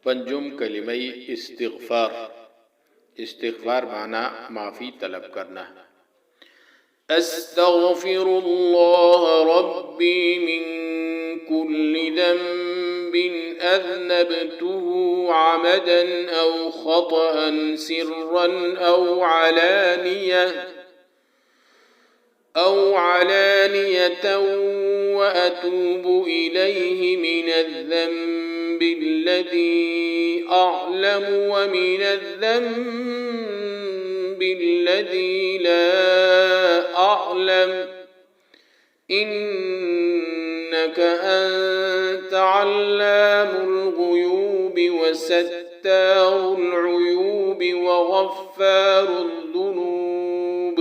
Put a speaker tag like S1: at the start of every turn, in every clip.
S1: پنجم کلمہ استغفار. استغفار معنی معافی طلب کرنا. استغفر اللہ ربی من كل ذنب أذنبته عمدا أو خطأ سرا أو علانية وأتوب إليه من الذنب الذي أعلم ومن الذنب الذي لا أعلم إنك أنت علام الغيوب وستار العيوب وغفار الذنوب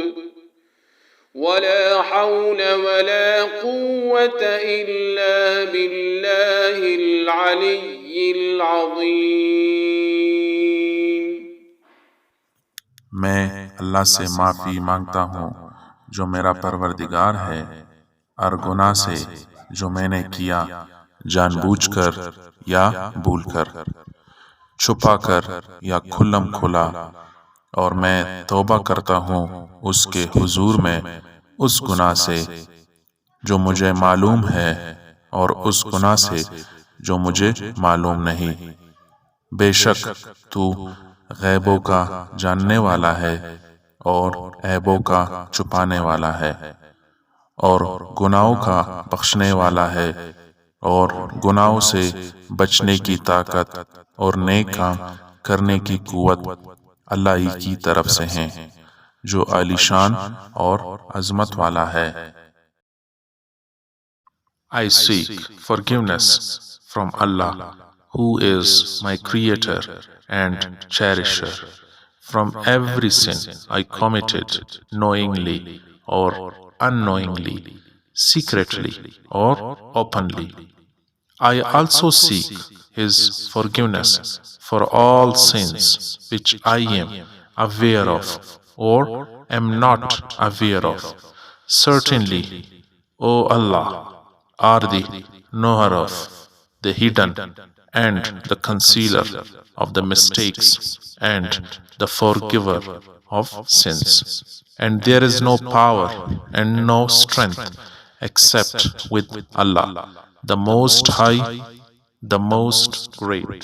S1: ولا حول ولا قوة إلا بالله العلي العظيم.
S2: میں اللہ سے معافی مانگتا ہوں جو میرا پروردگار ہے، اور گناہ سے جو میں نے کیا جان بوجھ کر یا بھول کر، چھپا کر یا کھلم کھلا، اور میں توبہ کرتا ہوں اس کے حضور میں اس گناہ سے جو مجھے معلوم ہے اور اس گناہ سے جو مجھے معلوم نہیں. بے شک تو غیبوں کا جاننے والا ہے اور عیبوں کا چھپانے والا ہے، اور گناہوں کا بخشنے والا ہے، اور گناہوں سے بچنے کی طاقت اور نیک کام کرنے کی قوت اللہ ہی کی طرف سے ہیں جو عالی شان اور عظمت والا ہے. I seek forgiveness from Allah, who is my creator and cherisher, from every sin I committed knowingly or unknowingly, secretly or openly. I also seek His forgiveness for all sins which I am aware of or am not aware of. Certainly, O Allah, are the knower of the hidden and the concealer of the mistakes and the forgiver of sins. And there is no power and no strength except with Allah, the Most High, the Most Great.